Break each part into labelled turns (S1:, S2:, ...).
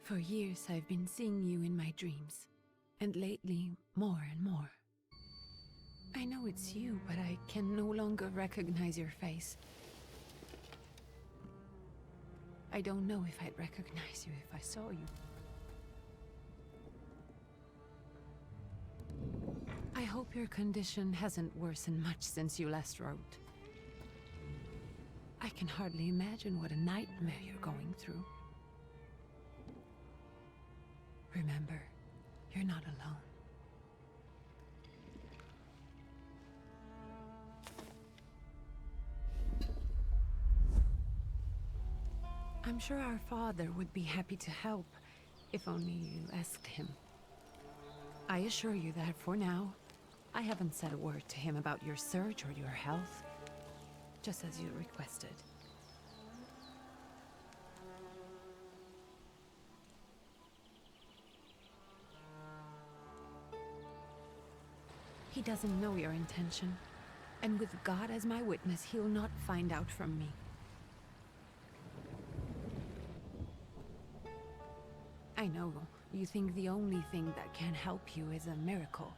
S1: For years I've been seeing you in my dreams, and lately more and more. I know it's you, but I can no longer recognize your face. I don't know if I'd recognize you if I saw you. I hope your condition hasn't worsened much since you last wrote. I can hardly imagine what a nightmare you're going through. Remember, you're not alone. I'm sure our father would be happy to help, if only you asked him. I assure you that for now, I haven't said a word to him about your search or your health, just as you requested. He doesn't know your intention, and with God as my witness, he'll not find out from me. I know, you think the only thing that can help you is a miracle.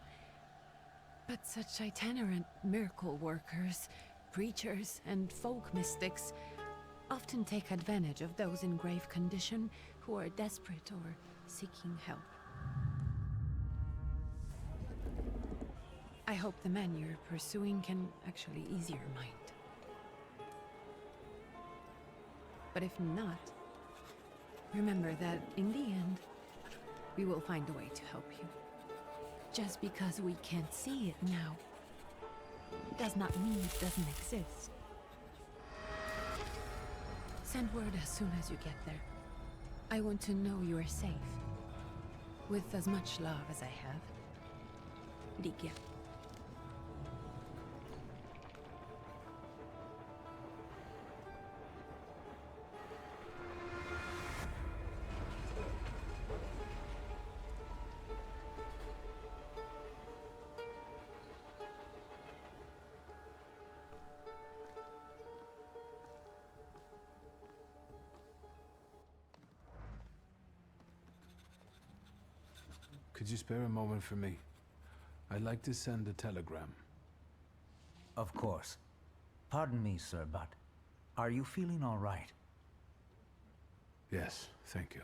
S1: But such itinerant miracle workers, preachers, and folk mystics often take advantage of those in grave condition who are desperate or seeking help. I hope the man you're pursuing can actually ease your mind. But if not, remember that in the end, we will find a way to help you. Just because we can't see it now, does not mean it doesn't exist. Send word as soon as you get there. I want to know you are safe. With as much love as I have. Ligia.
S2: Could you spare a moment for me? I'd like to send a telegram.
S3: Of course. Pardon me, sir, but are you feeling all right?
S2: Yes, thank you.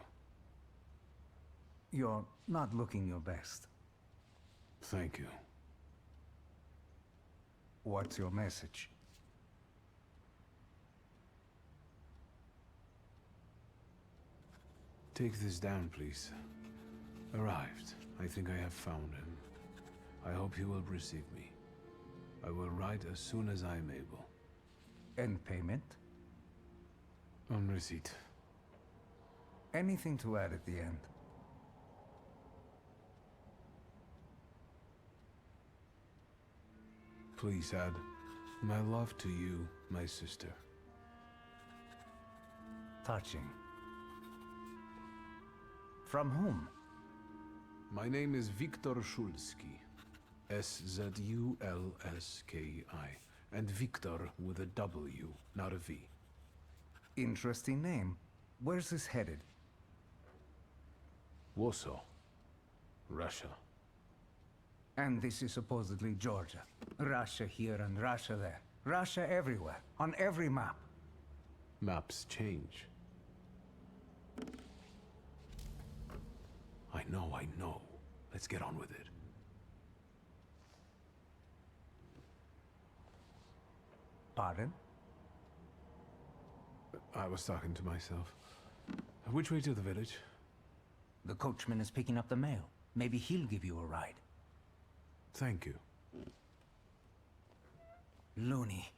S3: You're not looking your best.
S2: Thank you.
S3: What's your message?
S2: Take this down, please. Arrived. I think I have found him. I hope he will receive me. I will write as soon as I am able.
S3: And payment?
S2: On receipt.
S3: Anything to add at the end?
S2: Please add, my love to you, my sister.
S3: Touching. From whom?
S2: My name is Viktor Szulski. S-Z-U-L-S-K-I. And Viktor with a W, not a V.
S3: Interesting name. Where's this headed?
S2: Warsaw. Russia.
S3: And this is supposedly Georgia. Russia here and Russia there. Russia everywhere. On every map.
S2: Maps change. I know. Let's get on with it.
S3: Pardon?
S2: I was talking to myself. Which way to the village?
S3: The coachman is picking up the mail. Maybe he'll give you a ride.
S2: Thank you.
S3: Loony.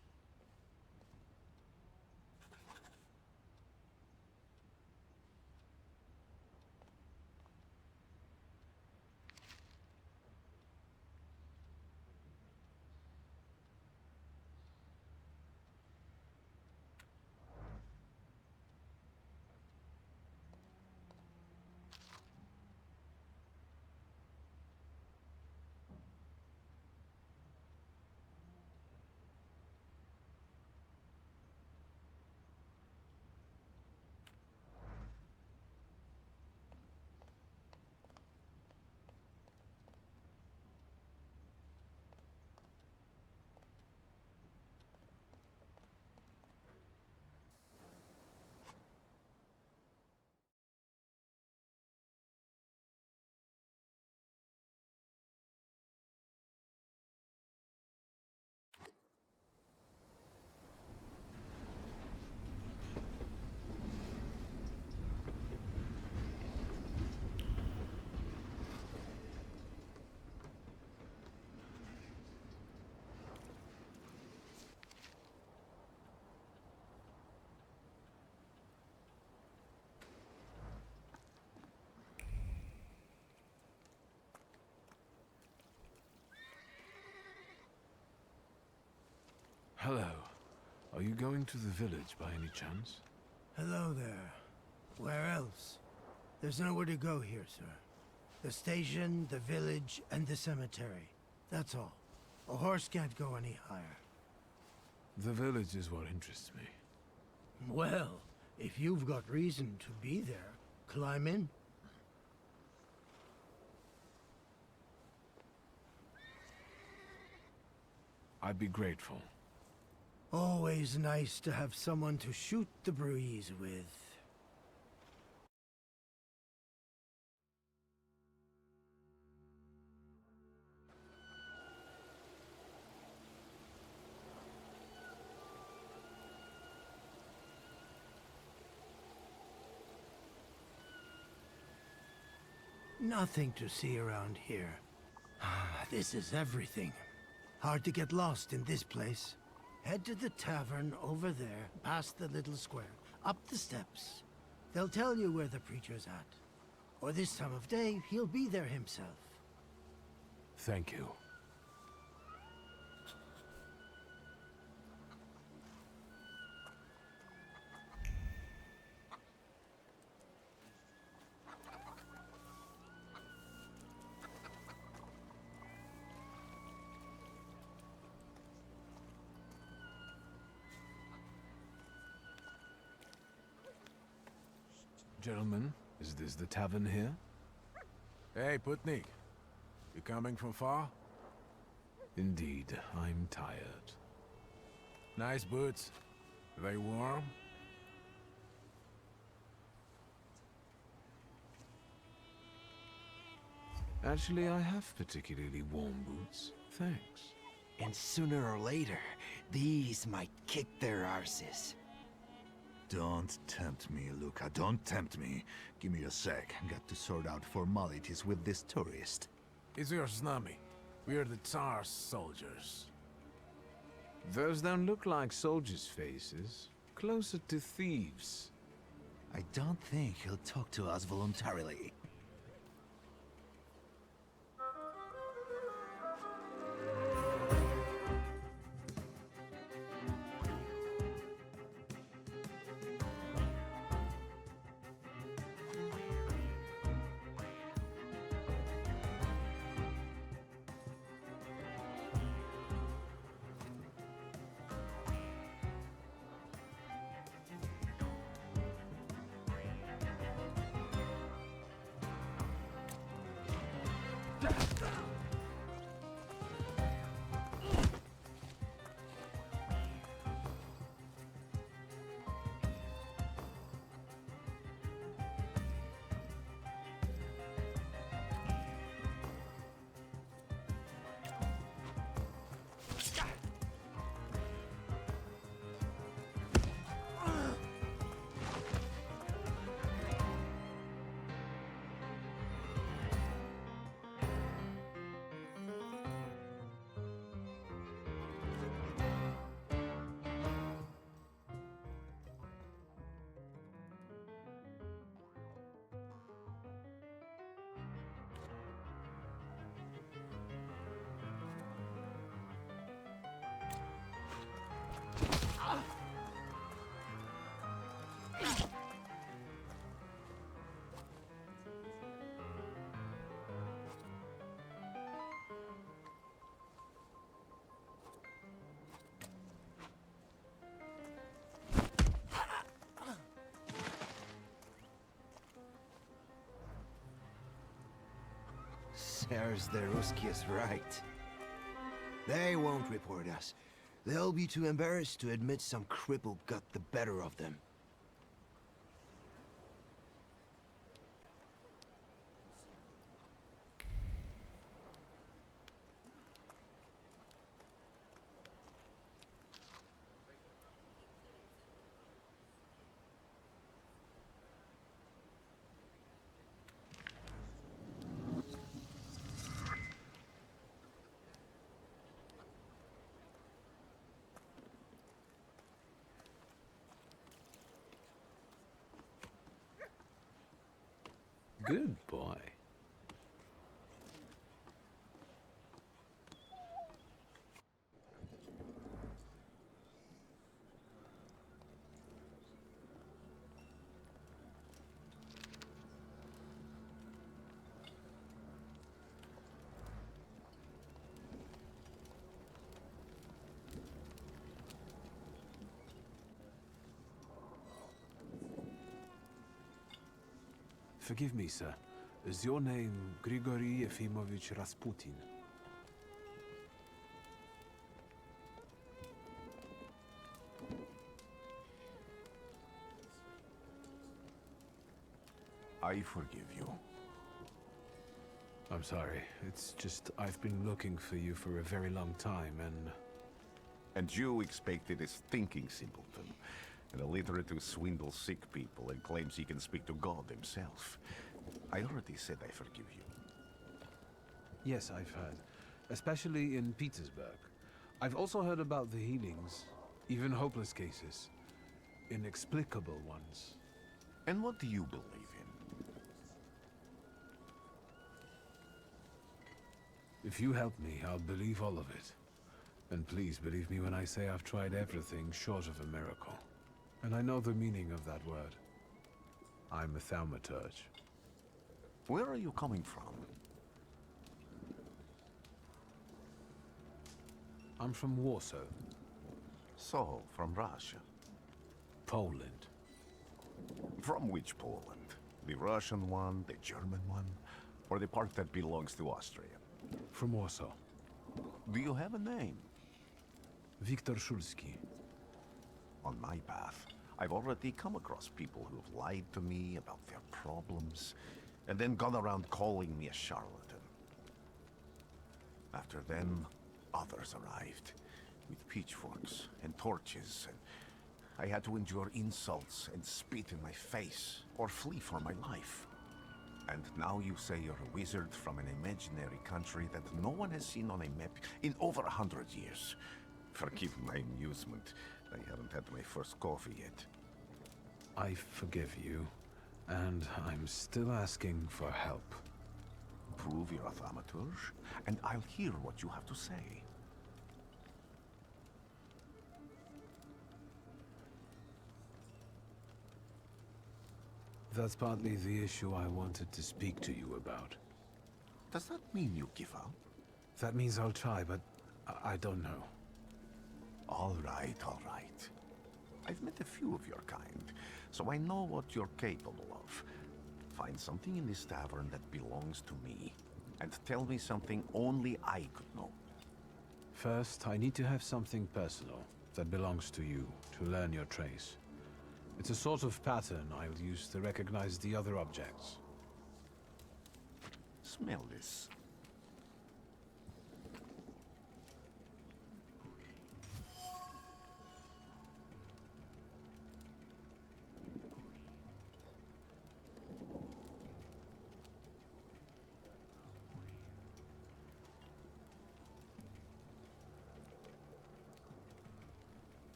S2: Hello. Are you going to the village by any chance?
S4: Hello there. Where else? There's nowhere to go here, sir. The station, the village, and the cemetery. That's all. A horse can't go any higher.
S2: The village is what interests me.
S4: Well, if you've got reason to be there, climb in.
S2: I'd be grateful.
S4: Always nice to have someone to shoot the breeze with. Nothing to see around here. This is everything. Hard to get lost in this place. Head to the tavern over there, past the little square, up the steps. They'll tell you where the preacher's at. Or this time of day, he'll be there himself.
S2: Thank you. Gentlemen, is this the tavern here?
S5: Hey, Putnik. You coming from far?
S2: Indeed, I'm tired.
S5: Nice boots. Are they warm?
S2: Actually, I have particularly warm boots. Thanks.
S6: And sooner or later, these might kick their arses.
S7: Don't tempt me, Luca. Don't tempt me. Give me a sec. Got to sort out formalities with this tourist.
S5: It's your snummy. We're the Tsar's soldiers.
S2: Those don't look like soldiers' faces. Closer to thieves.
S7: I don't think he'll talk to us voluntarily.
S6: There's the Ruskies right. They won't report us. They'll be too embarrassed to admit some cripple got the better of them.
S2: Good boy. Forgive me, sir. Is your name Grigory Yefimovich Rasputin?
S7: I forgive you.
S2: I'm sorry. It's just I've been looking for you for a very long time, and...
S8: And you expected a thinking simpleton, an illiterate who swindles sick people and claims he can speak to God himself. I already said I forgive you.
S2: Yes, I've heard. Especially in Petersburg. I've also heard about the healings, even hopeless cases. Inexplicable ones.
S8: And what do you believe in?
S2: If you help me, I'll believe all of it. And please believe me when I say I've tried everything short of a miracle. And I know the meaning of that word. I'm a Thaumaturge.
S8: Where are you coming from?
S2: I'm from Warsaw,
S8: So, from Russia.
S2: Poland.
S8: From which Poland? The Russian one, the German one, or the part that belongs to Austria?
S2: From Warsaw.
S8: Do you have a name?
S2: Wiktor Szulski.
S8: On my path, I've already come across people who have lied to me about their problems, and then gone around calling me a charlatan. After them, others arrived, with pitchforks and torches, and I had to endure insults and spit in my face, or flee for my life. And now you say you're a wizard from an imaginary country that no one has seen on a map in over 100 years. Forgive my amusement. I haven't had my first coffee yet.
S2: I forgive you, and I'm still asking for help.
S8: Prove you're a Thaumaturge, and I'll hear what you have to say.
S2: That's partly the issue I wanted to speak to you about.
S8: Does that mean you give up?
S2: That means I'll try, but I don't know.
S8: All right, all right. I've met a few of your kind, so I know what you're capable of. Find something in this tavern that belongs to me, and tell me something only I could know.
S2: First, I need to have something personal that belongs to you to learn your trace. It's a sort of pattern I'll use to recognize the other objects.
S8: Smell this.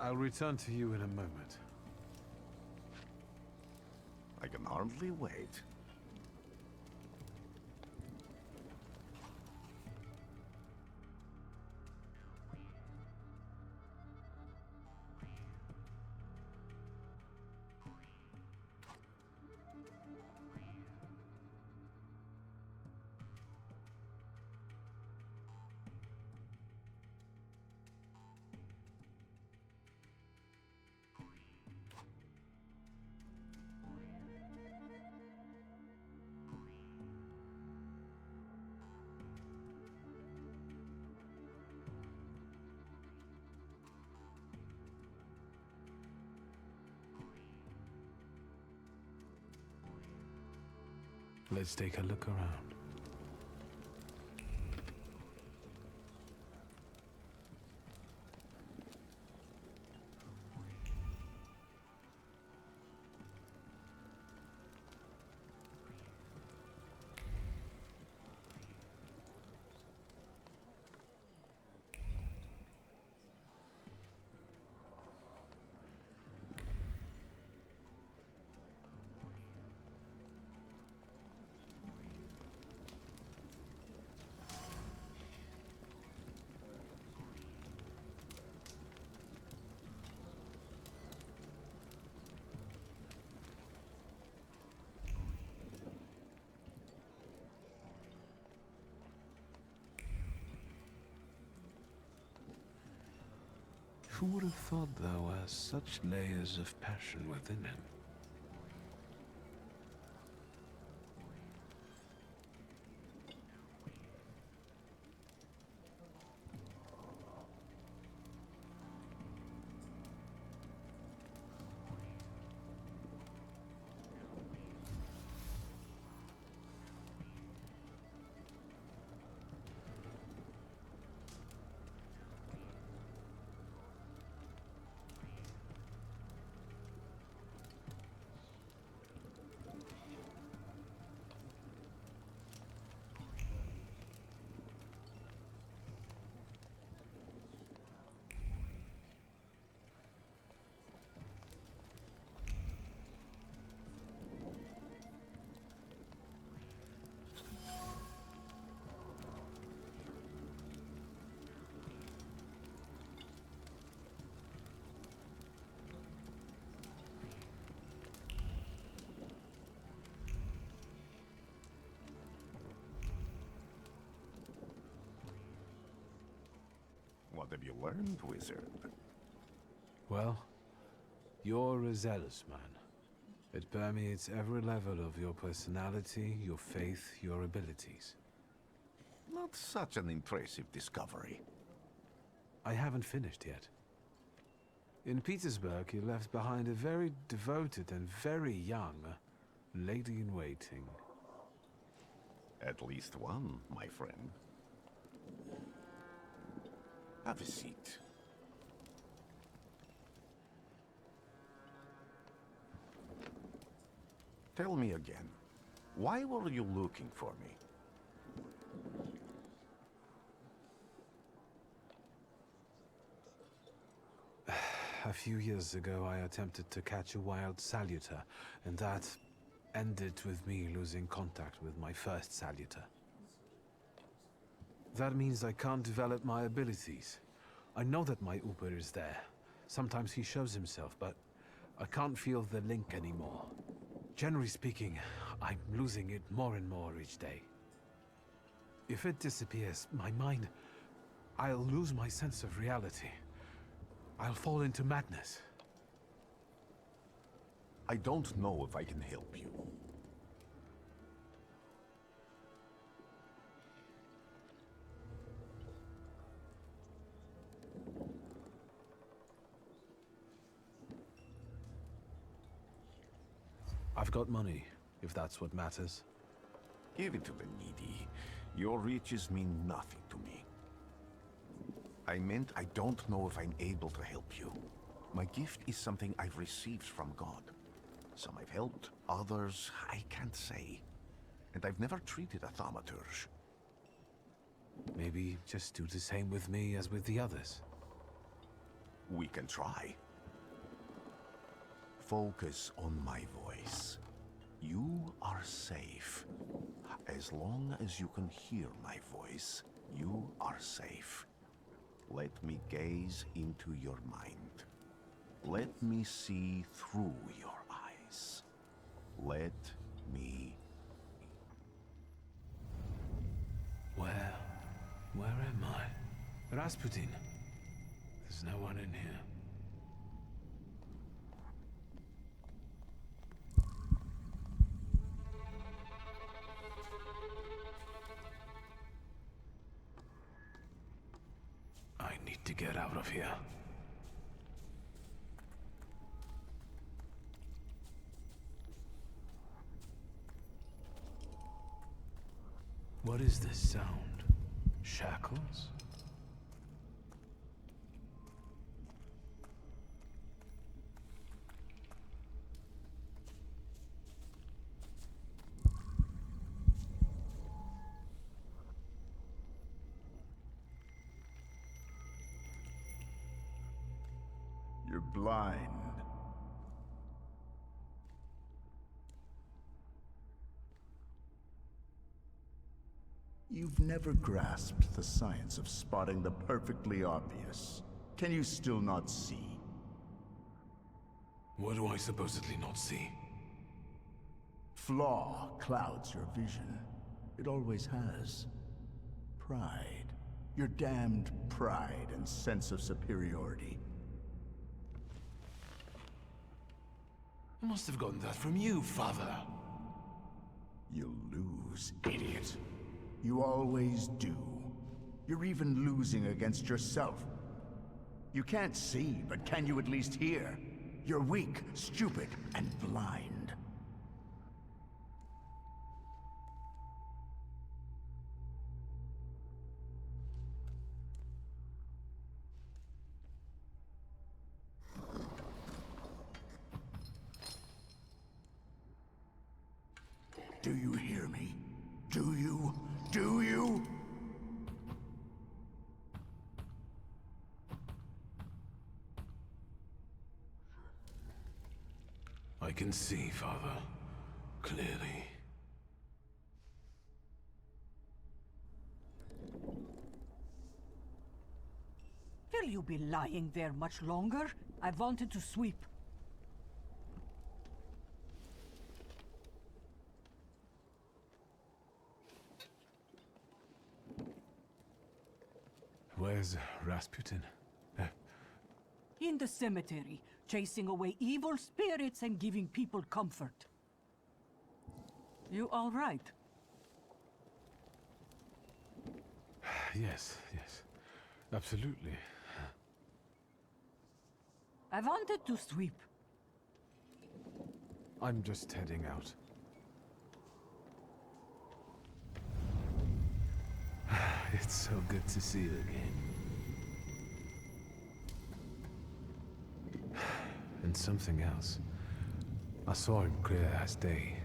S2: I'll return to you in a moment.
S8: I can hardly wait.
S2: Let's take a look around. Who would have thought, though, such layers of passion within him?
S8: What have you learned, wizard?
S2: Well, you're a zealous man. It permeates every level of your personality, your faith, your abilities.
S8: Not such an impressive discovery.
S2: I haven't finished yet. In Petersburg, you left behind a very devoted and very young lady-in-waiting.
S8: At least one, my friend. Have a seat. Tell me again, why were you looking for me?
S2: A few years ago, I attempted to catch a wild saluter, and that ended with me losing contact with my first saluter. That means I can't develop my abilities. I know that my Uber is there. Sometimes he shows himself, but I can't feel the link anymore. Generally speaking, I'm losing it more and more each day. If it disappears, my mind... I'll lose my sense of reality. I'll fall into madness.
S8: I don't know if I can help you.
S2: I've got money, if that's what matters.
S8: Give it to the needy. Your riches mean nothing to me. I meant I don't know if I'm able to help you. My gift is something I've received from God. Some I've helped, others I can't say. And I've never treated a Thaumaturge.
S2: Maybe just do the same with me as with the others.
S8: We can try. Focus on my voice. You are safe. As long as you can hear my voice, you are safe. Let me gaze into your mind. Let me see through your eyes. Let me...
S2: Where am I? Rasputin. There's no one in here. I need to get out of here. What is this sound? Shackles?
S7: You're blind. You've never grasped the science of spotting the perfectly obvious. Can you still not see?
S2: What do I supposedly not see?
S7: Flaw clouds your vision. It always has. Pride. Your damned pride and sense of superiority.
S2: I must have gotten that from you, Father.
S9: You'll lose, idiot. You always do. You're even losing against yourself. You can't see, but can you at least hear? You're weak, stupid, and blind. Do you hear me? Do you? Do you?
S2: I can see, Father. Clearly.
S10: Will you be lying there much longer? I wanted to sweep.
S2: Where's Rasputin?
S10: In the cemetery, chasing away evil spirits and giving people comfort. You all right?
S2: Yes, yes. Absolutely.
S10: I wanted to sweep.
S2: I'm just heading out. It's so good to see you again. And something else. I saw him clear as day.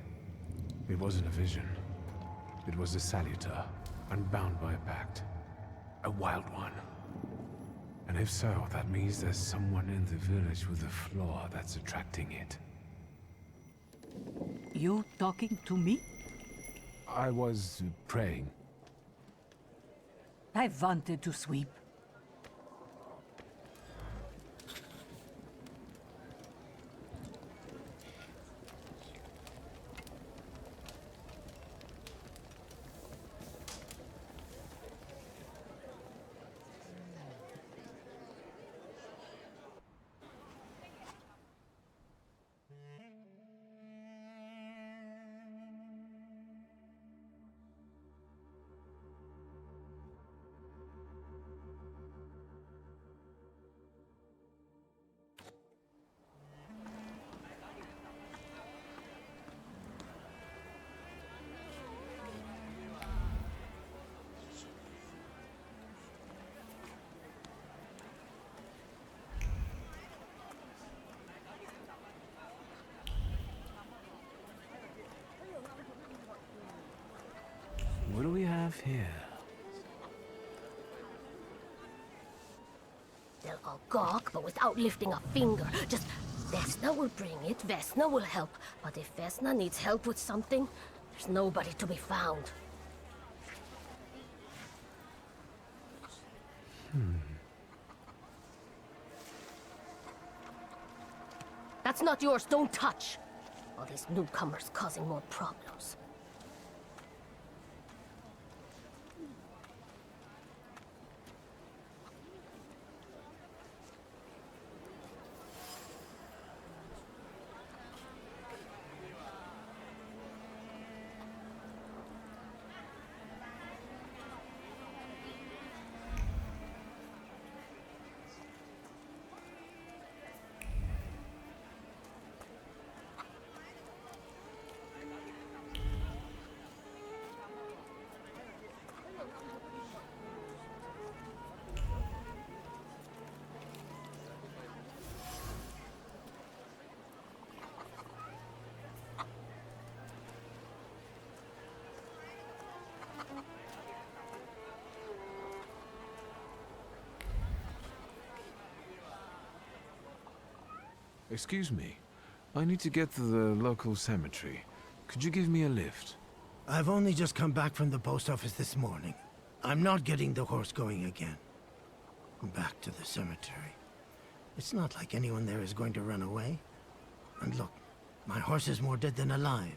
S2: It wasn't a vision. It was a saluter, unbound by a pact. A wild one. And if so, that means there's someone in the village with a flaw that's attracting it.
S10: You talking to me?
S2: I was praying.
S10: I wanted to sweep.
S2: What do we have here?
S11: They'll all gawk, but without lifting a finger. Just, Vesna will bring it, Vesna will help. But if Vesna needs help with something, there's nobody to be found. That's not yours, don't touch! All these newcomers causing more problems.
S2: Excuse me. I need to get to the local cemetery. Could you give me a lift?
S4: I've only just come back from the post office this morning. I'm not getting the horse going again. Back to the cemetery. It's not like anyone there is going to run away. And look, my horse is more dead than alive.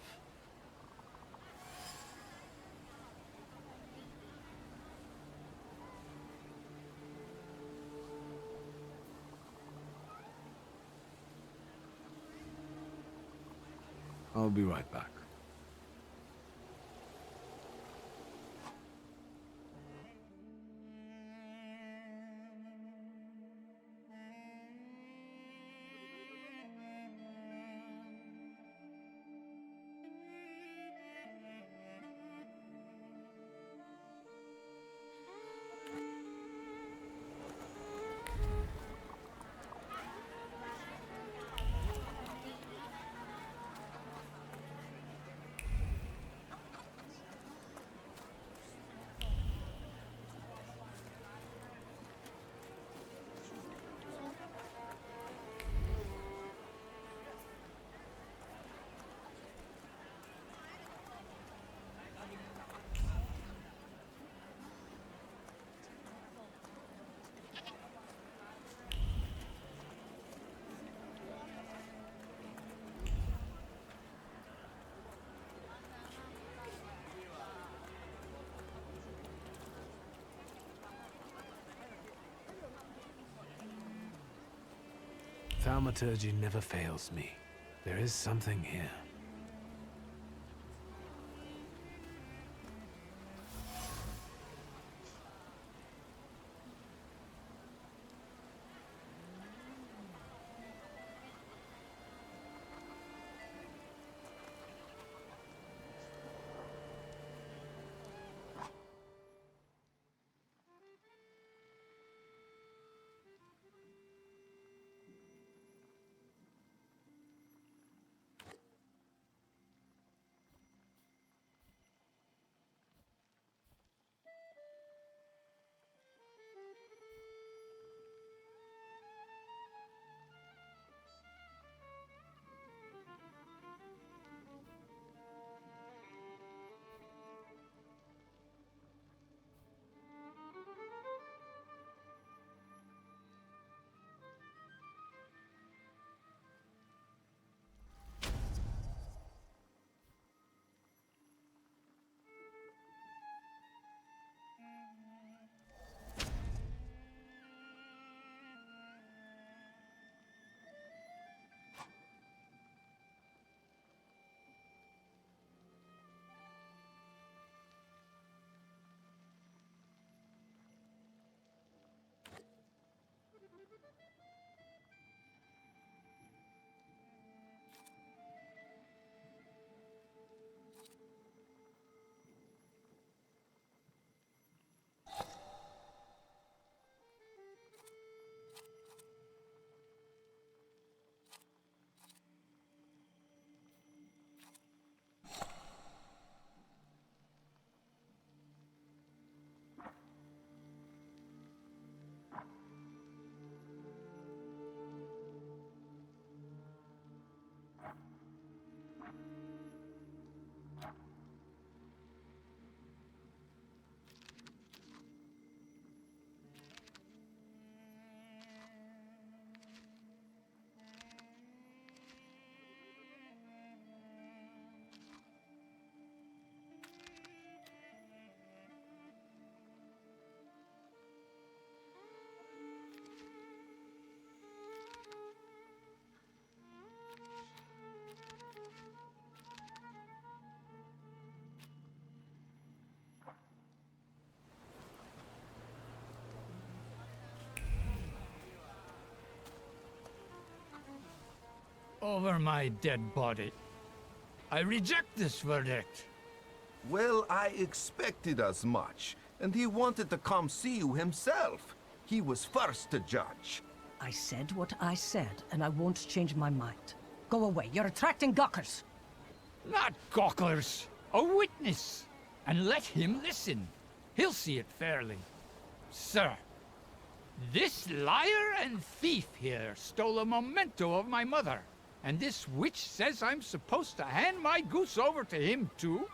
S2: I'll be right back. Thaumaturge never fails me. There is something here.
S12: Over my dead body. I reject this verdict.
S8: Well, I expected as much, and he wanted to come see you himself. He was first to judge.
S10: I said what I said, and I won't change my mind. Go away, you're attracting gawkers!
S12: Not gawkers, a witness. And let him listen. He'll see it fairly. Sir, this liar and thief here stole a memento of my mother. And this witch says I'm supposed to hand my goose over to him too?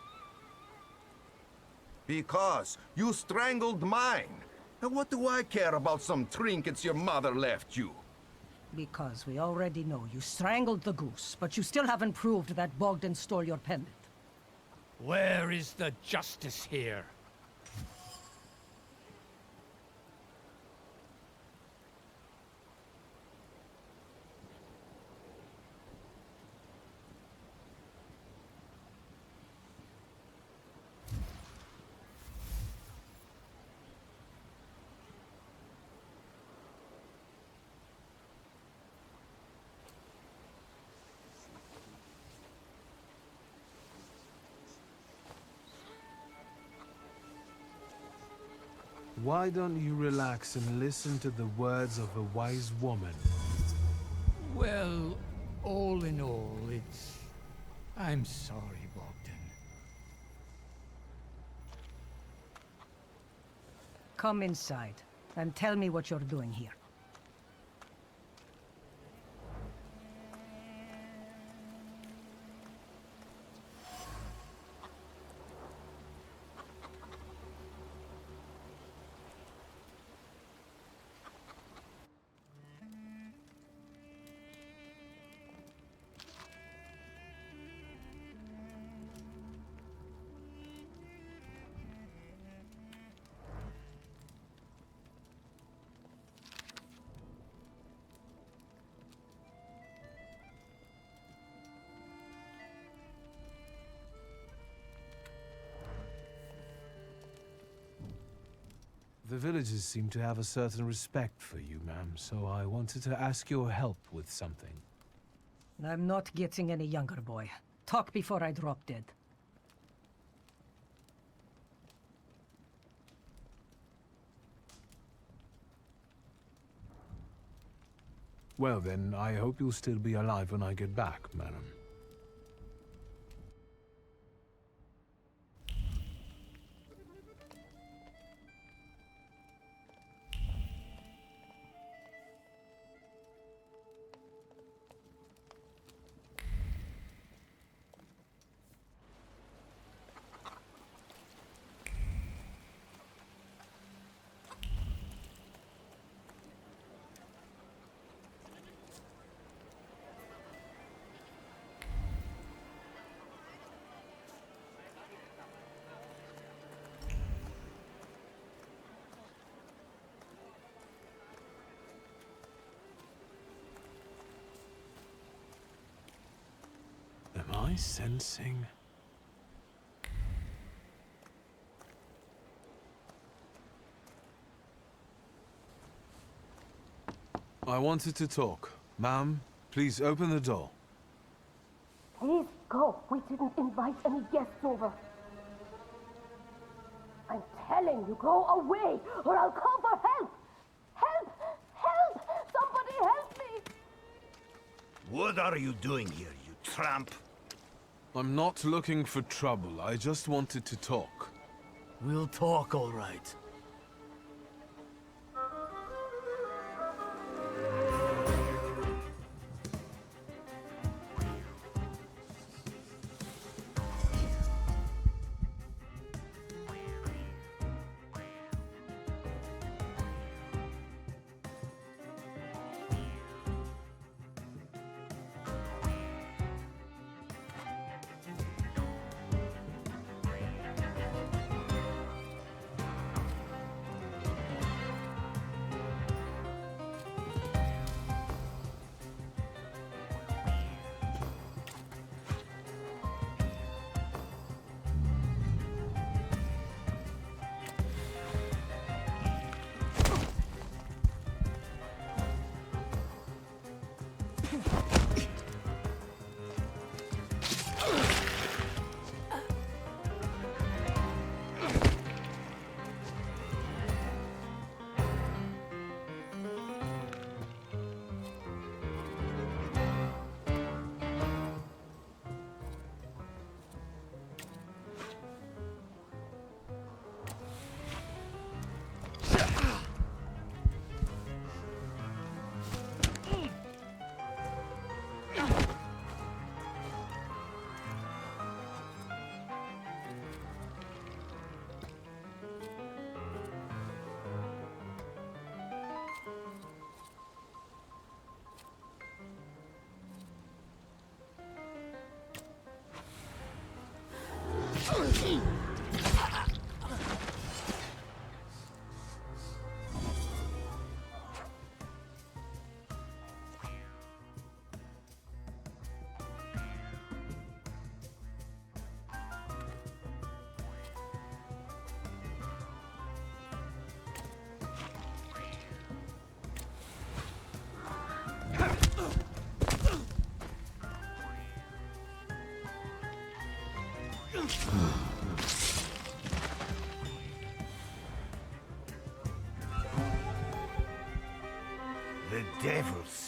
S8: Because you strangled mine. And what do I care about some trinkets your mother left you?
S10: Because we already know you strangled the goose, but you still haven't proved that Bogdan stole your pendant.
S12: Where is the justice here?
S2: Why don't you relax and listen to the words of a wise woman?
S12: Well, all in all, it's... I'm sorry, Bogdan.
S10: Come inside, and tell me what you're doing here.
S2: The villagers seem to have a certain respect for you, ma'am, so I wanted to ask your help with something.
S10: I'm not getting any younger, boy. Talk before I drop dead.
S2: Well then, I hope you'll still be alive when I get back, madam. Am I sensing? I wanted to talk. Ma'am, please open the door.
S11: Please go. We didn't invite any guests over. I'm telling you, go away, or I'll call for help! Help! Help! Somebody help me!
S6: What are you doing here, you tramp?
S2: I'm not looking for trouble. I just wanted to talk.
S4: We'll talk, all right.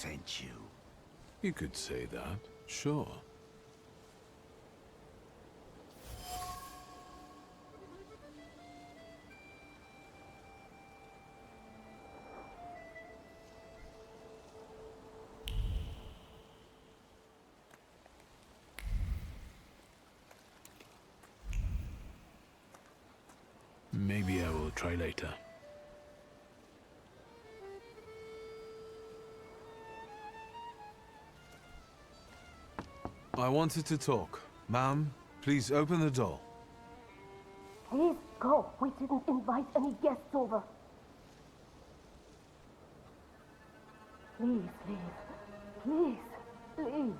S6: sent you.
S2: You could say that, sure. Maybe I will try later. I wanted to talk. Ma'am, please open the door.
S11: Please go. We didn't invite any guests over. Please leave. Please, please.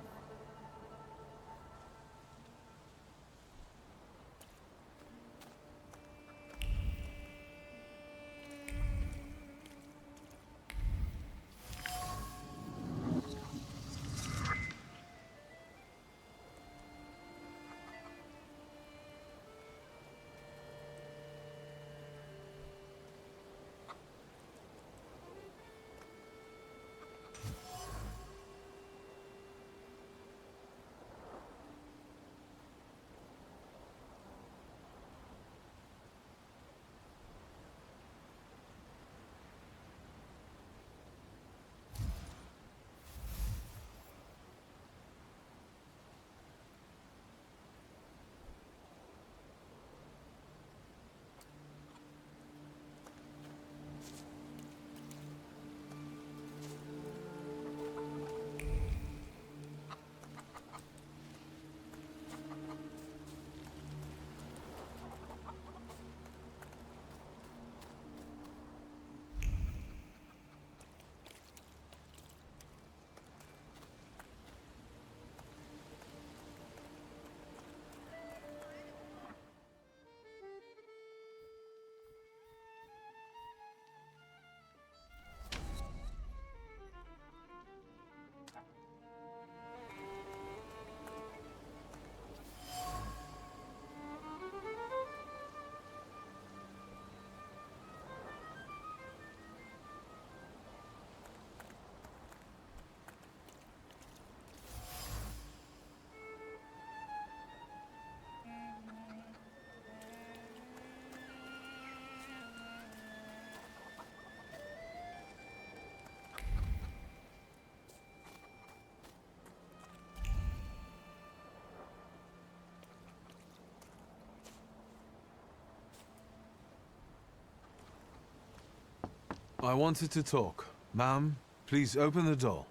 S2: I wanted to talk. Ma'am, please open the door.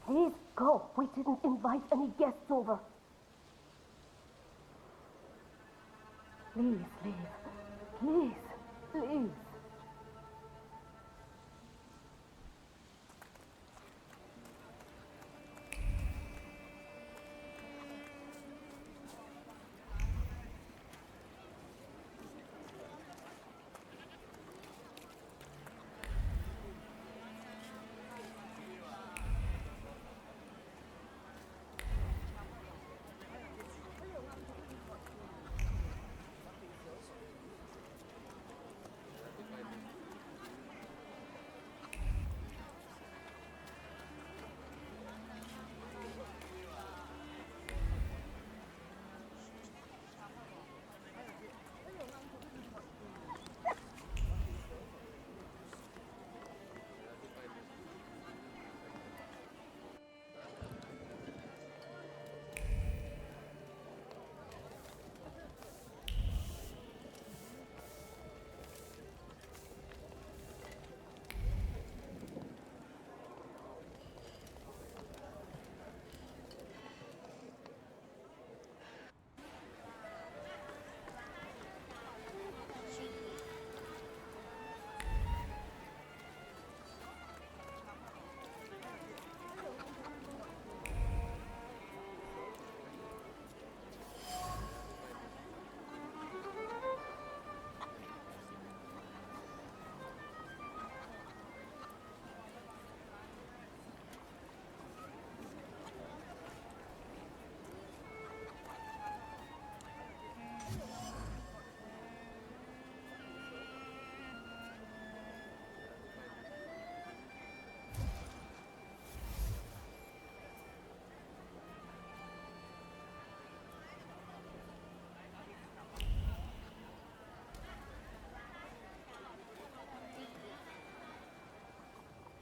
S11: Please go. We didn't invite any guests over. Please leave. Please, please.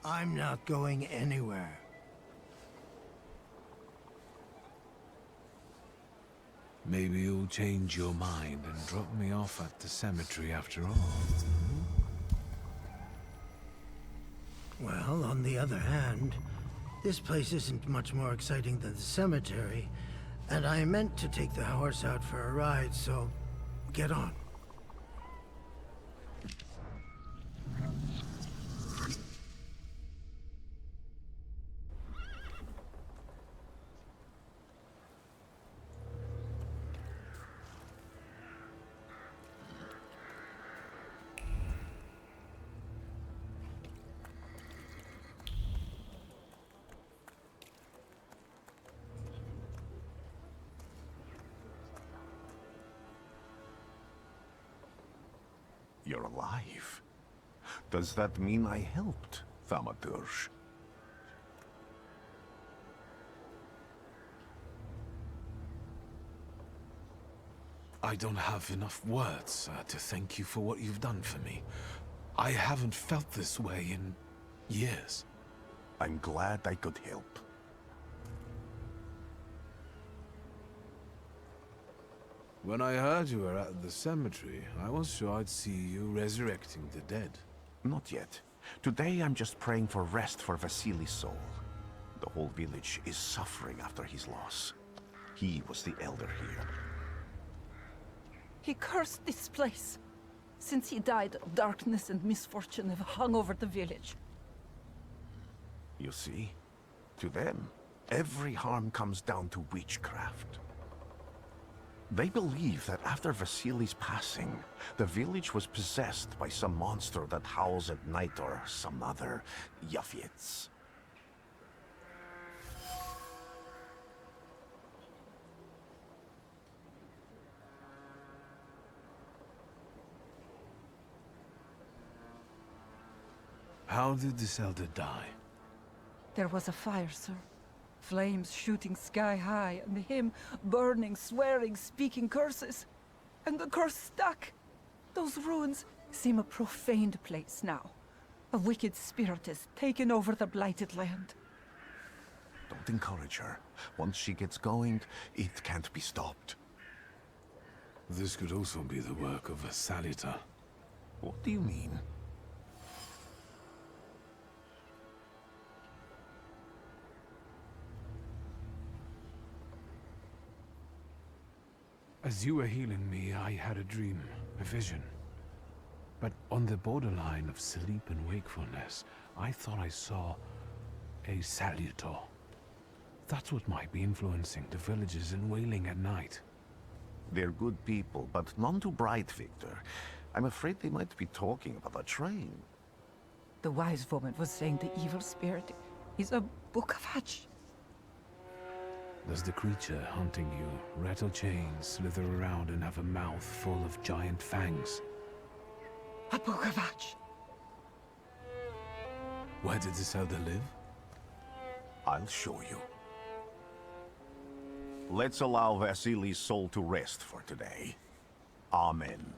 S4: I'm not going anywhere.
S2: Maybe you'll change your mind and drop me off at the cemetery after all.
S4: Well, on the other hand, this place isn't much more exciting than the cemetery, and I meant to take the horse out for a ride, so get on.
S8: You're alive. Does that mean I helped, Thaumaturge?
S2: I don't have enough words to thank you for what you've done for me. I haven't felt this way in years.
S8: I'm glad I could help.
S2: When I heard you were at the cemetery, I was sure I'd see you resurrecting the dead.
S8: Not yet. Today I'm just praying for rest for Vasily's soul. The whole village is suffering after his loss. He was the elder here.
S13: He cursed this place. Since he died, darkness and misfortune have hung over the village.
S8: You see? To them, every harm comes down to witchcraft. They believe that after Vasily's passing, the village was possessed by some monster that howls at night or some other Yafits.
S2: How did this elder die?
S13: There was a fire, sir. Flames shooting sky high, and him burning, swearing, speaking curses. And the curse stuck. Those ruins seem a profaned place now. A wicked spirit has taken over the blighted land.
S8: Don't encourage her. Once she gets going, it can't be stopped.
S2: This could also be the work of a Salita.
S8: What do you mean?
S2: As you were healing me, I had a dream, a vision. But on the borderline of sleep and wakefulness, I thought I saw a Salutor. That's what might be influencing the villagers in Wailing at night.
S8: They're good people, but none too bright, Victor. I'm afraid they might be talking about a train.
S13: The wise woman was saying the evil spirit is a book of hatch.
S2: Does the creature hunting you rattle chains, slither around, and have a mouth full of giant fangs?
S13: A book of hatch.
S2: Where did this elder live?
S8: I'll show you. Let's allow Vasily's soul to rest for today. Amen.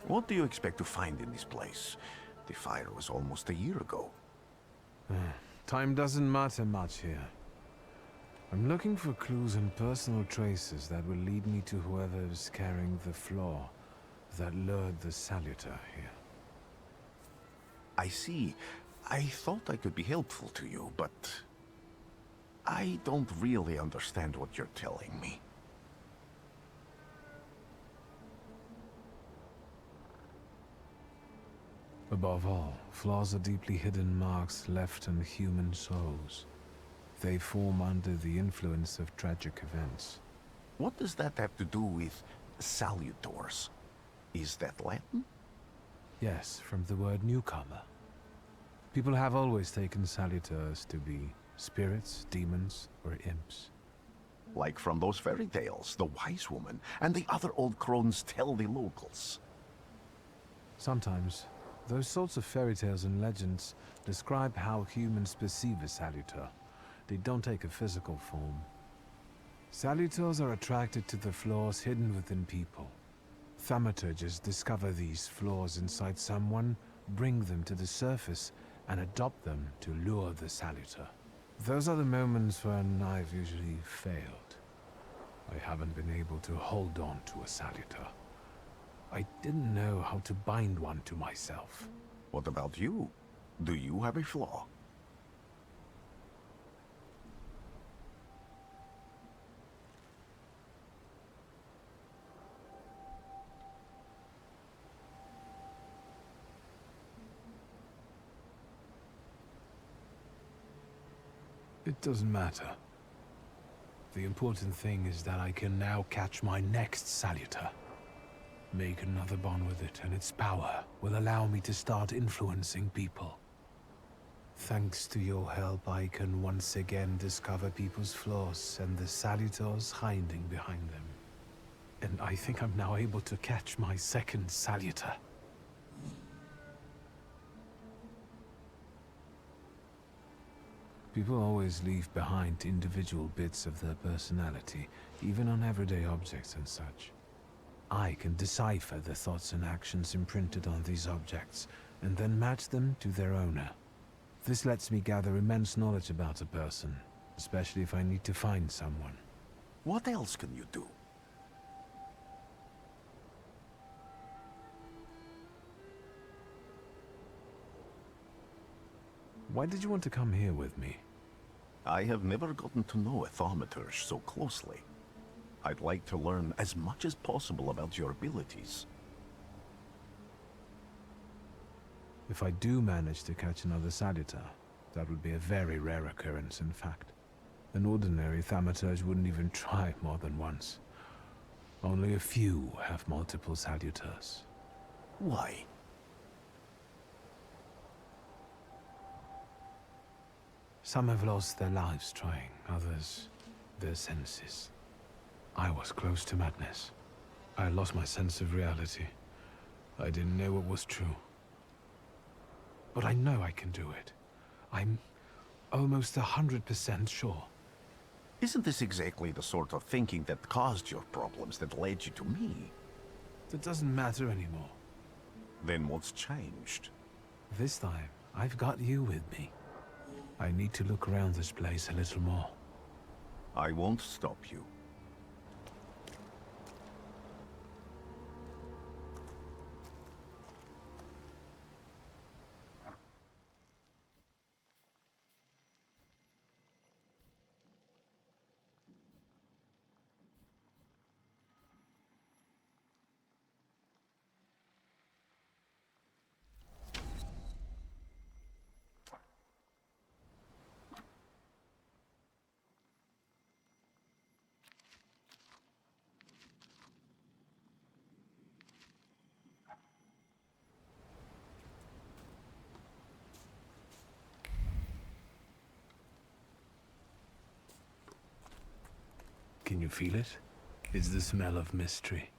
S8: What do you expect to find in this place? The fire was almost a year ago.
S2: Time doesn't matter much here. I'm looking for clues and personal traces that will lead me to whoever's carrying the flaw that lured the Salutor here.
S8: I see. I thought I could be helpful to you, but I don't really understand what you're telling me.
S2: Above all, flaws are deeply hidden marks left on human souls. They form under the influence of tragic events.
S8: What does that have to do with salutors? Is that Latin?
S2: Yes, from the word newcomer. People have always taken salutors to be spirits, demons, or imps.
S8: Like from those fairy tales, the wise woman and the other old crones tell the locals.
S2: Sometimes, those sorts of fairy tales and legends describe how humans perceive a salutor. They don't take a physical form. Salutors are attracted to the flaws hidden within people. Thaumaturges discover these flaws inside someone, bring them to the surface, and adopt them to lure the salutor. Those are the moments when I've usually failed. I haven't been able to hold on to a salutor. I didn't know how to bind one to myself.
S8: What about you? Do you have a flaw?
S2: It doesn't matter. The important thing is that I can now catch my next salutor. Make another bond with it, and its power will allow me to start influencing people. Thanks to your help, I can once again discover people's flaws and the salutors hiding behind them. And I think I'm now able to catch my second salutor. People always leave behind individual bits of their personality, even on everyday objects and such. I can decipher the thoughts and actions imprinted on these objects, and then match them to their owner. This lets me gather immense knowledge about a person, especially if I need to find someone.
S8: What else can you do?
S2: Why did you want to come here with me?
S8: I have never gotten to know a Thaumaturge so closely. I'd like to learn as much as possible about your abilities.
S2: If I do manage to catch another salutor, that would be a very rare occurrence, in fact. An ordinary Thaumaturge wouldn't even try more than once. Only a few have multiple salutors.
S8: Why?
S2: Some have lost their lives trying, others their senses. I was close to madness. I lost my sense of reality. I didn't know what was true. But I know I can do it. I'm almost 100% sure.
S8: Isn't this exactly the sort of thinking that caused your problems that led you to me?
S2: That doesn't matter anymore.
S8: Then what's changed?
S2: This time, I've got you with me. I need to look around this place a little more.
S8: I won't stop you.
S2: Can you feel it? It's the smell of mystery.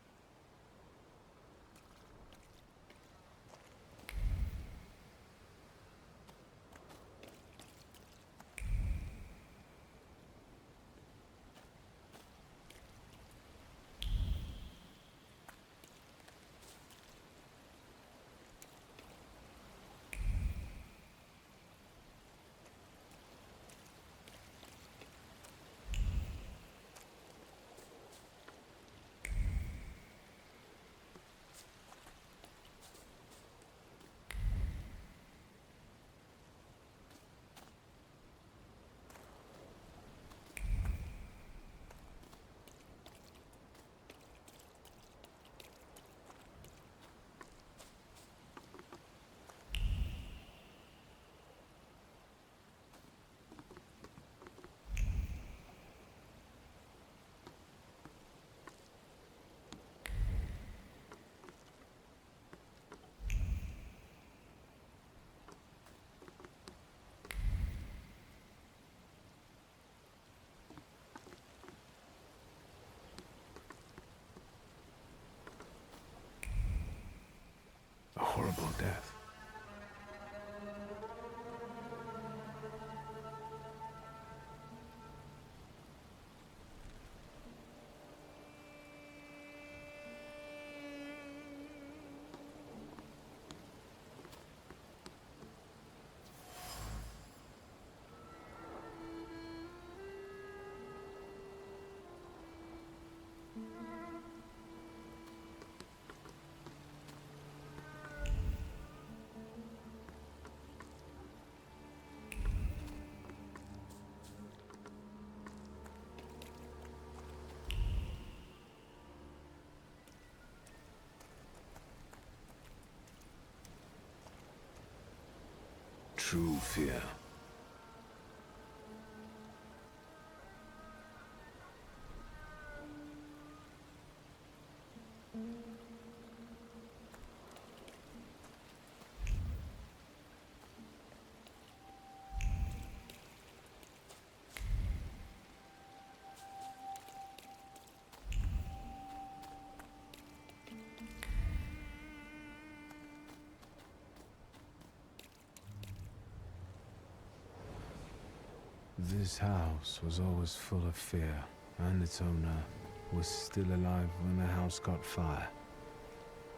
S2: horrible death. True fear. This house was always full of fear, and its owner was still alive when the house caught fire.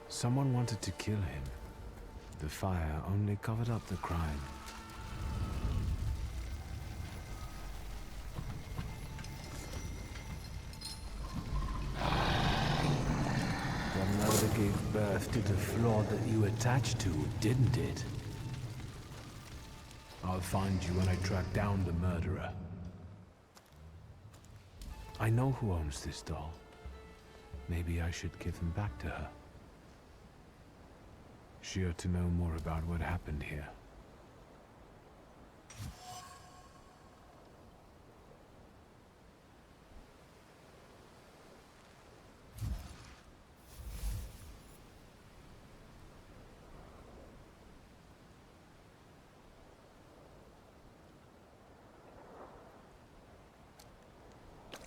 S2: Someone wanted to kill him. The fire only covered up the crime. The murder gave birth to the flaw that you attached to, didn't it? I'll find you when I track down the murderer. I know who owns this doll. Maybe I should give him back to her. She ought to know more about what happened here.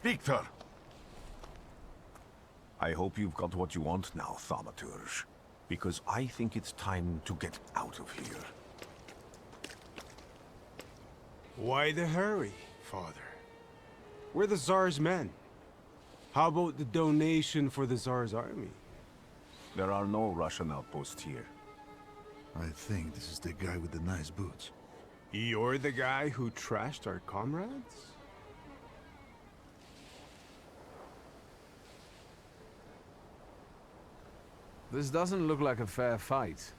S8: Victor! I hope you've got what you want now, Thaumaturge. Because I think it's time to get out of here.
S14: Why the hurry, Father? We're the Tsar's men. How about the donation for the Tsar's army?
S8: There are no Russian outposts here.
S7: I think this is the guy with the nice boots.
S14: You're the guy who trashed our comrades?
S2: This doesn't look like a fair fight.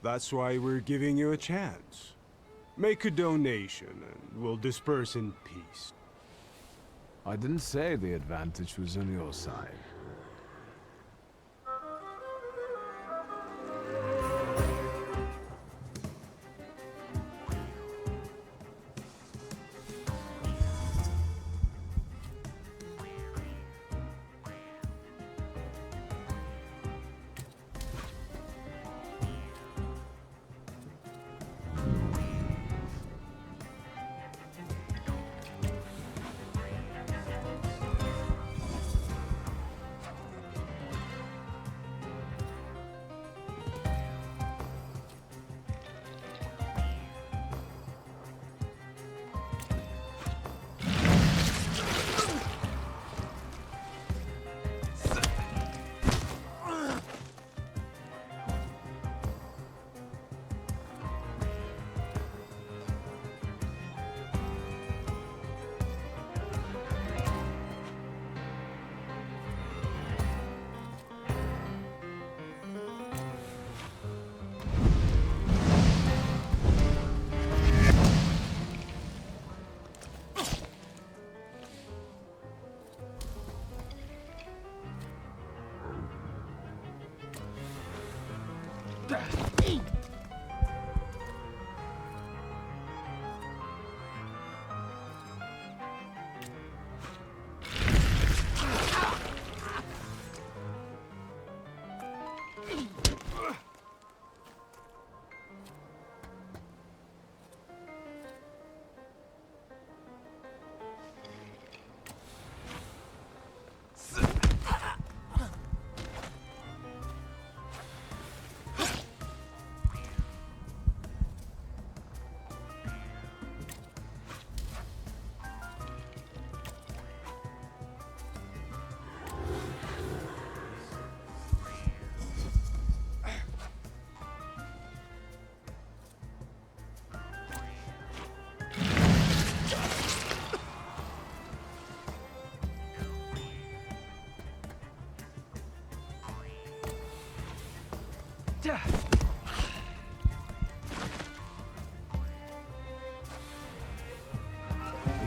S14: That's why we're giving you a chance. Make a donation and we'll disperse in peace.
S2: I didn't say the advantage was on your side.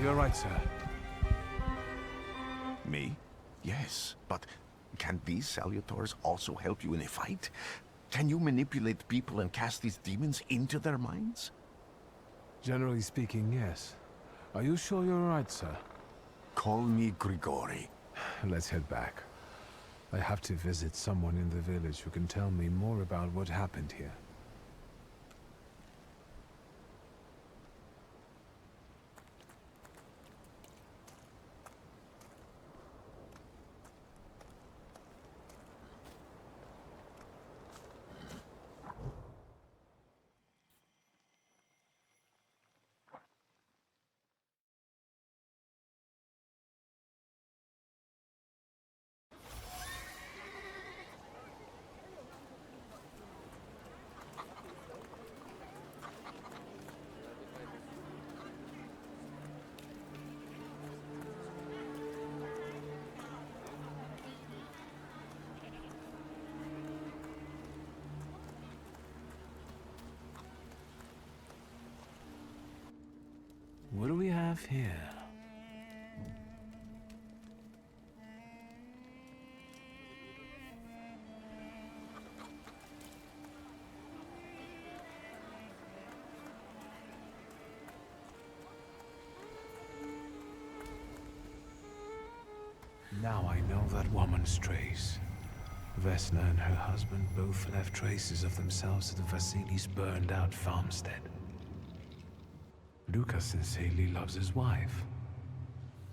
S2: You're right, sir.
S8: Me? Yes, but can these salutors also help you in a fight? Can you manipulate people and cast these demons into their minds?
S2: Generally speaking, yes. Are you sure you're right, sir?
S8: Call me Grigori.
S2: Let's head back. I have to visit someone in the village who can tell me more about what happened here. What do we have here? Now I know that woman's trace. Vesna and her husband both left traces of themselves at the Vasilis' burned-out farmstead. Luca sincerely loves his wife.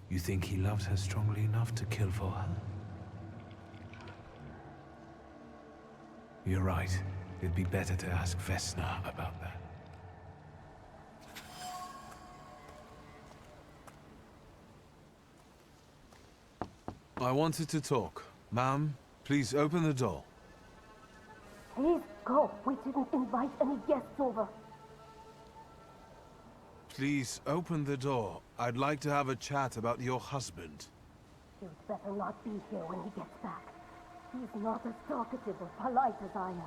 S2: You think he loves her strongly enough to kill for her? You're right. It'd be better to ask Vesna about that. I wanted to talk. Ma'am, please open the door.
S11: Please go. We didn't invite any guests over.
S2: Please open the door. I'd like to have a chat about your husband.
S11: You'd better not be here when he gets back. He's not as talkative or polite as I am.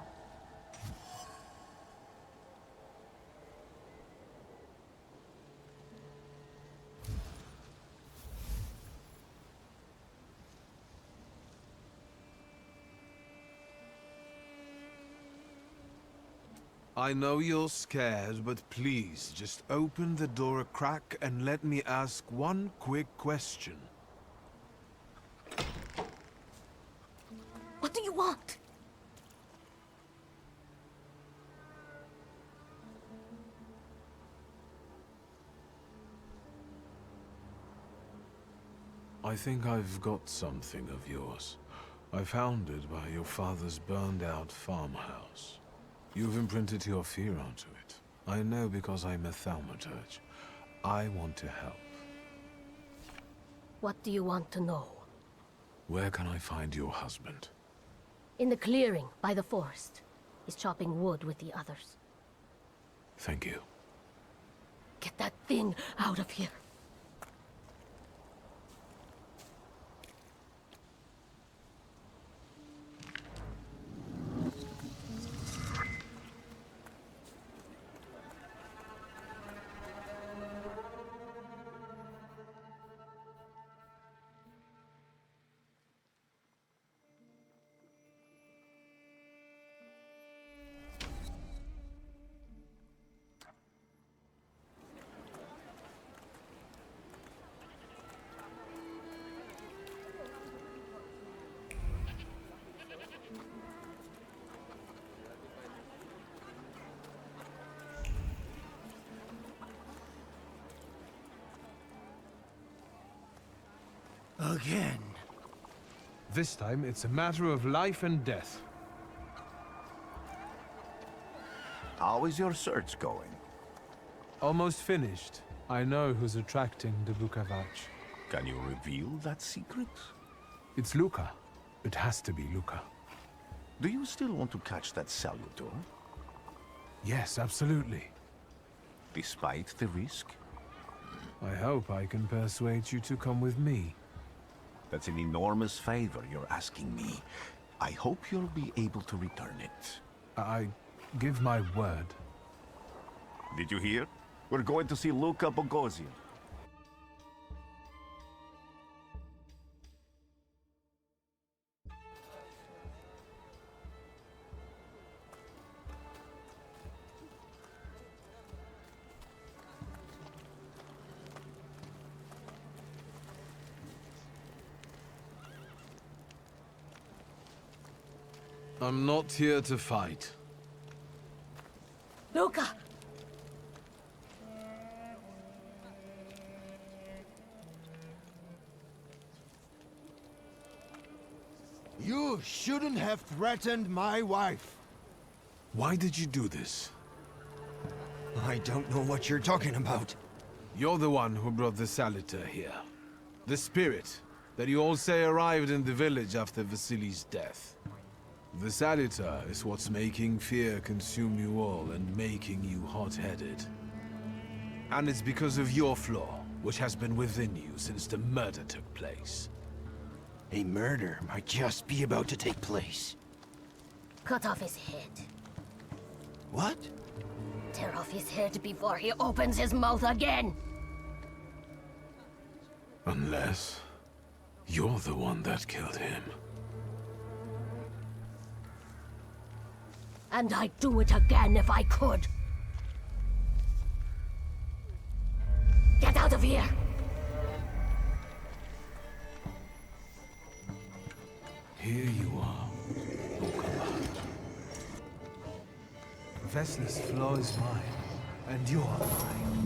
S2: I know you're scared, but please, just open the door a crack and let me ask one quick question.
S11: What do you want?
S2: I think I've got something of yours. I found it by your father's burned-out farmhouse. You've imprinted your fear onto it. I know because I'm a Thaumaturge. I want to help.
S11: What do you want to know?
S2: Where can I find your husband?
S11: In the clearing by the forest. He's chopping wood with the others.
S2: Thank you.
S11: Get that thing out of here.
S4: Again.
S2: This time, it's a matter of life and death.
S8: How is your search going?
S2: Almost finished. I know who's attracting the Bukavach.
S8: Can you reveal that secret?
S2: It's Luca. It has to be Luca.
S8: Do you still want to catch that salutor?
S2: Yes, absolutely.
S8: Despite the risk?
S2: I hope I can persuade you to come with me.
S8: That's an enormous favor you're asking me. I hope you'll be able to return it.
S2: I give my word.
S8: Did you hear? We're going to see Luca Bogosian.
S2: I'm not here to fight.
S11: Luca!
S6: You shouldn't have threatened my wife.
S2: Why did you do this?
S6: I don't know what you're talking about.
S2: You're the one who brought the Saliter here. The spirit that you all say arrived in the village after Vasily's death. The Saliter is what's making fear consume you all and making you hot-headed. And it's because of your flaw, which has been within you since the murder took place.
S6: A murder might just be about to take place.
S11: Cut off his head.
S6: What?
S11: Tear off his head before he opens his mouth again!
S2: Unless you're the one that killed him.
S11: And I'd do it again if I could. Get out of here!
S2: Here you are, Okama. Vesna's flaw is mine, and you're mine.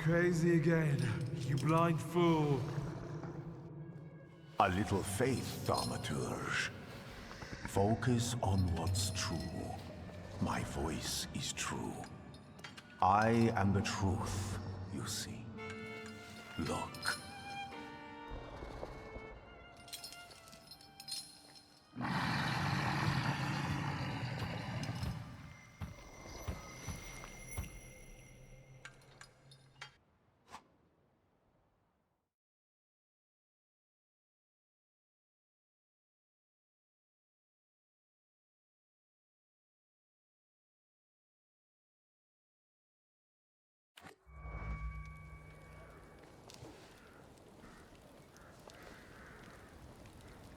S2: crazy again, you blind fool.
S8: A little faith, Thaumaturge. Focus on what's true. My voice is true. I am the truth, you see. Look.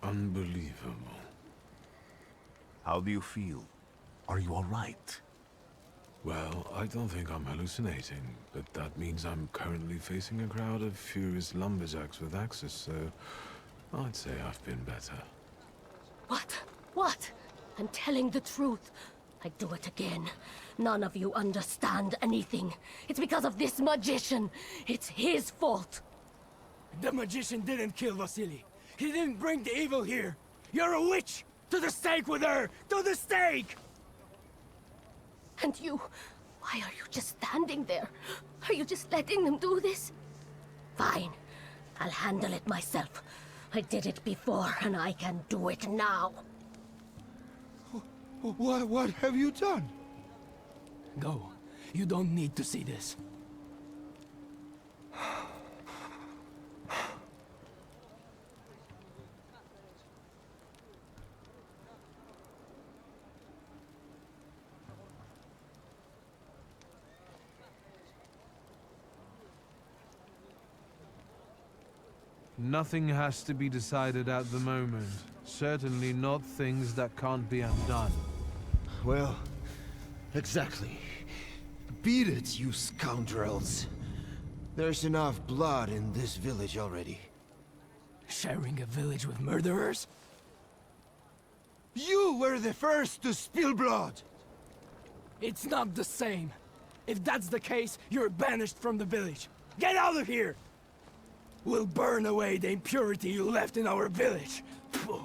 S2: Unbelievable.
S8: How do you feel? Are you all right?
S2: Well, I don't think I'm hallucinating, but that means I'm currently facing a crowd of furious lumberjacks with axes, so I'd say I've been better.
S11: What? What? I'm telling the truth. I do it again. None of you understand anything. It's because of this magician. It's his fault.
S15: The magician didn't kill Vasily. He didn't bring the evil here. You're a witch! To the stake with her! To the stake!
S11: And you... why are you just standing there? Are you just letting them do this? Fine. I'll handle it myself. I did it before, and I can do it now.
S15: What have you done? Go. You don't need to see this.
S2: Nothing has to be decided at the moment. Certainly not things that can't be undone.
S6: Well, exactly. Beat it, you scoundrels. There's enough blood in this village already.
S15: Sharing a village with murderers?
S6: You were the first to spill blood!
S15: It's not the same. If that's the case, you're banished from the village. Get out of here! We'll burn away the impurity you left in our village. Phew.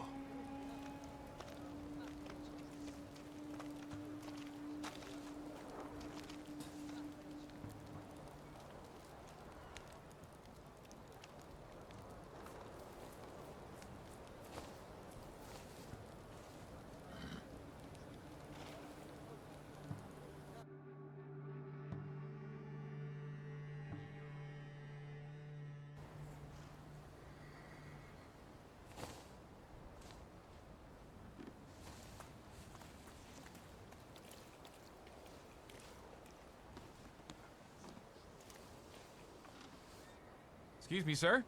S16: Excuse me, sir?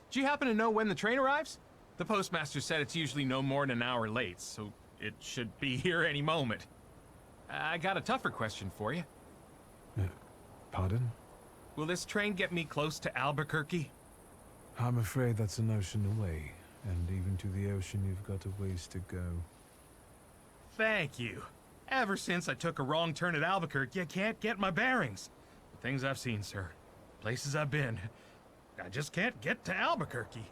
S16: Do you happen to know when the train arrives? The postmaster said it's usually no more than an hour late, so it should be here any moment. I got a tougher question for you.
S2: Pardon?
S16: Will this train get me close to Albuquerque?
S2: I'm afraid that's an ocean away, and even to the ocean you've got a ways to go.
S16: Thank you. Ever since I took a wrong turn at Albuquerque, I can't get my bearings. The things I've seen, sir. Places I've been. I just can't get to Albuquerque.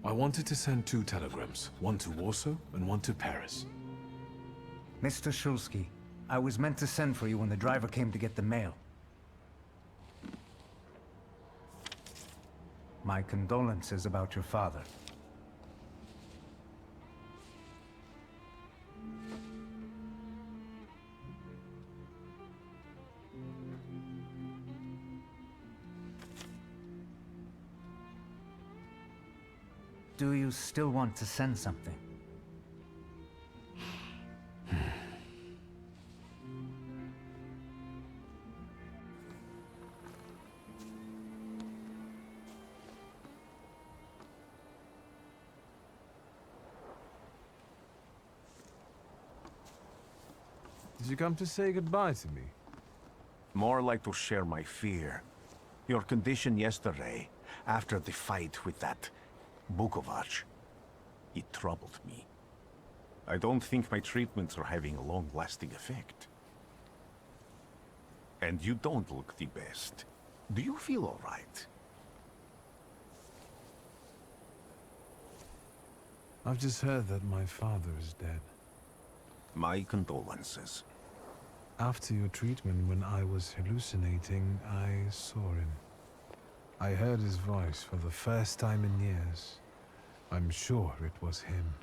S2: I wanted to send 2 telegrams, one to Warsaw and one to Paris.
S3: Mr. Shulsky, I was meant to send for you when the driver came to get the mail. My condolences about your father. do you still want to send something?
S2: Did you come to say goodbye to me?
S8: More like to share my fear. Your condition yesterday, after the fight with that Bukovac, it troubled me. I don't think my treatments are having a long-lasting effect. And you don't look the best. Do you feel all right?
S2: I've just heard that my father is dead.
S8: My condolences.
S2: After your treatment, when I was hallucinating, I saw him. I heard his voice for the first time in years. I'm sure it was him.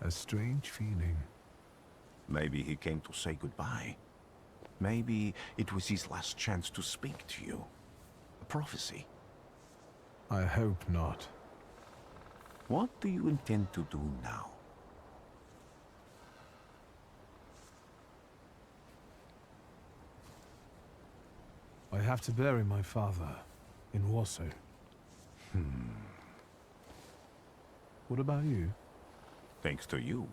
S2: A strange feeling.
S8: Maybe he came to say goodbye. Maybe it was his last chance to speak to you. A prophecy.
S2: I hope not.
S8: What do you intend to do now?
S2: I have to bury my father in Warsaw. What about you?
S8: Thanks to you,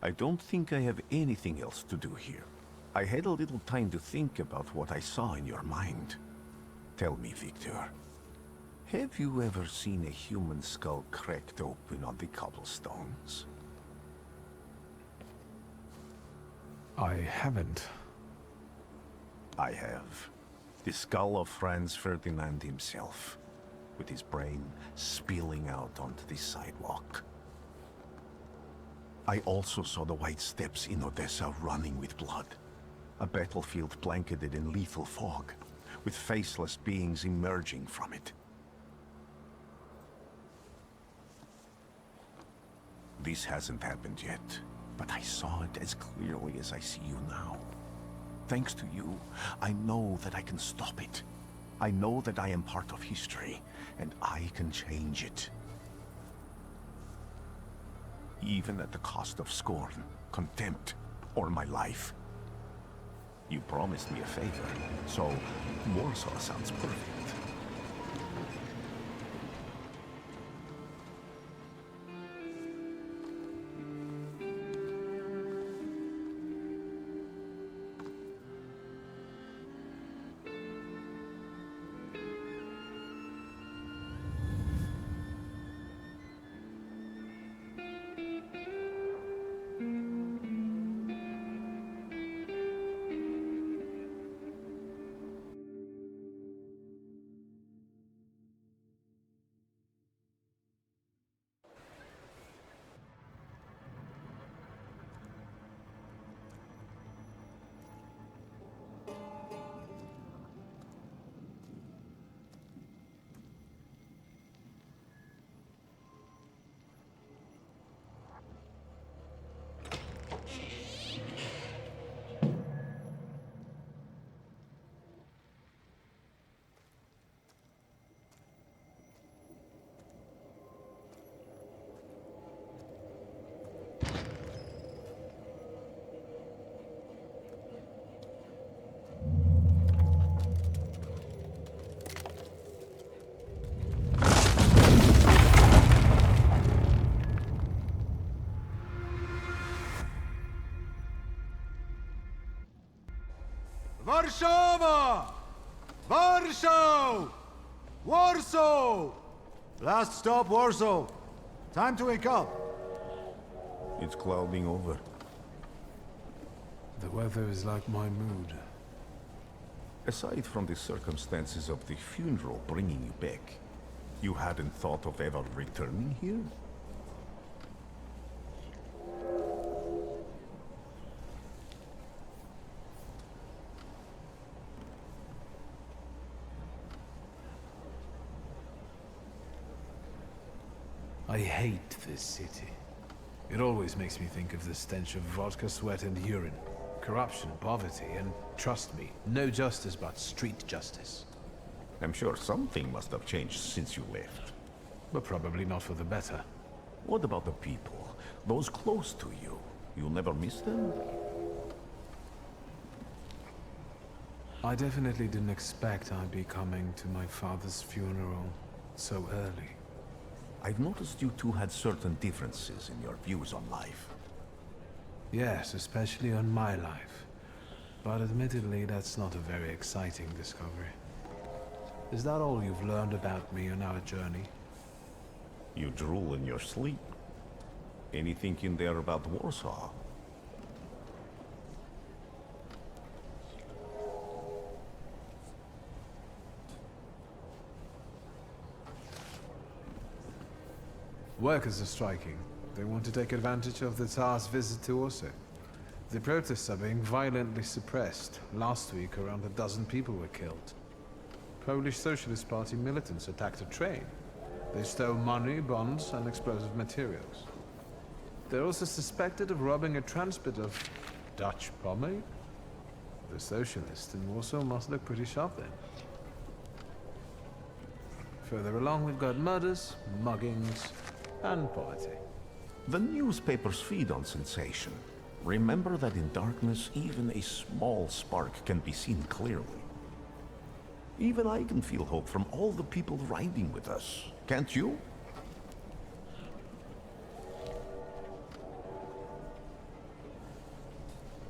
S8: I don't think I have anything else to do here. I had a little time to think about what I saw in your mind. Tell me, Victor, have you ever seen a human skull cracked open on the cobblestones?
S2: I haven't.
S8: I have. The skull of Franz Ferdinand himself, with his brain spilling out onto the sidewalk. I also saw the white steps in Odessa running with blood. A battlefield blanketed in lethal fog, with faceless beings emerging from it. This hasn't happened yet, but I saw it as clearly as I see you now. Thanks to you, I know that I can stop it. I know that I am part of history, and I can change it. Even at the cost of scorn, contempt, or my life. You promised me a favor, so Warsaw sounds perfect.
S14: Warszawa! Warsaw! Warsaw! Last stop, Warsaw. Time to wake up.
S8: It's clouding over.
S2: The weather is like my mood.
S8: Aside from the circumstances of the funeral bringing you back, you hadn't thought of ever returning here?
S2: I hate this city. It always makes me think of the stench of vodka, sweat, and urine. Corruption, poverty, and trust me, no justice but street justice.
S8: I'm sure something must have changed since you left.
S2: but probably not for the better.
S8: What about the people? Those close to you? You'll never miss them?
S2: I definitely didn't expect I'd be coming to my father's funeral so early.
S8: I've noticed you two had certain differences in your views on life.
S2: Yes, especially on my life. But admittedly, that's not a very exciting discovery. Is that all you've learned about me on our journey?
S8: You drool in your sleep. Anything in there about Warsaw?
S2: Workers are striking. They want to take advantage of the Tsar's visit to Warsaw. The protests are being violently suppressed. Last week, around a dozen people were killed. Polish Socialist Party militants attacked a train. They stole money, bonds, and explosive materials. They're also suspected of robbing a transport of Dutch pomade. The socialists in Warsaw must look pretty sharp then. Further along, we've got murders, muggings, and poverty.
S8: The newspapers feed on sensation. Remember that in darkness, even a small spark can be seen clearly. Even I can feel hope from all the people riding with us. Can't you?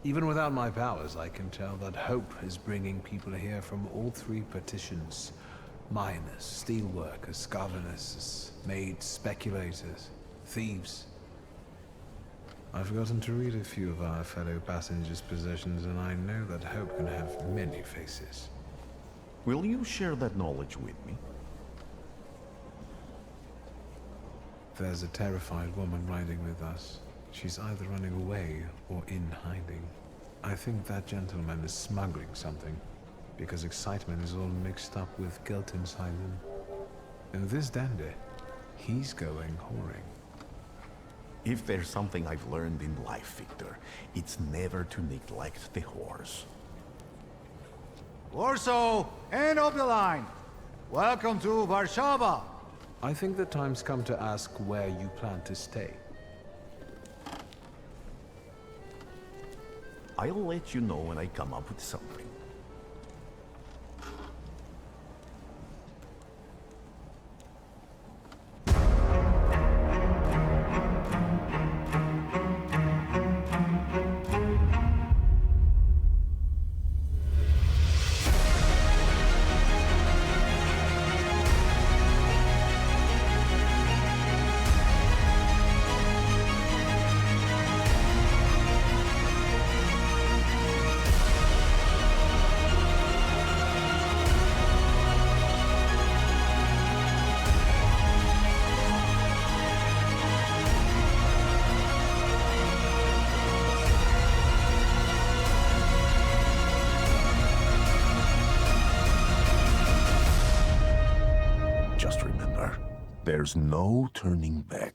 S2: Even without my powers, I can tell that hope is bringing people here from all three partitions. Miners, steelworkers, governors, maids, speculators, thieves. I've gotten to read a few of our fellow passengers' possessions, and I know that hope can have many faces.
S8: Will you share that knowledge with me?
S2: There's a terrified woman riding with us. She's either running away or in hiding. I think that gentleman is smuggling something, because excitement is all mixed up with guilt inside him. And this dandy, he's going whoring.
S8: If there's something I've learned in life, Victor, it's never to neglect the whores.
S9: Warsaw, end of the line. Welcome to Warszawa.
S2: I think the time's come to ask where you plan to stay.
S8: I'll let you know when I come up with something. Just remember, there's no turning back.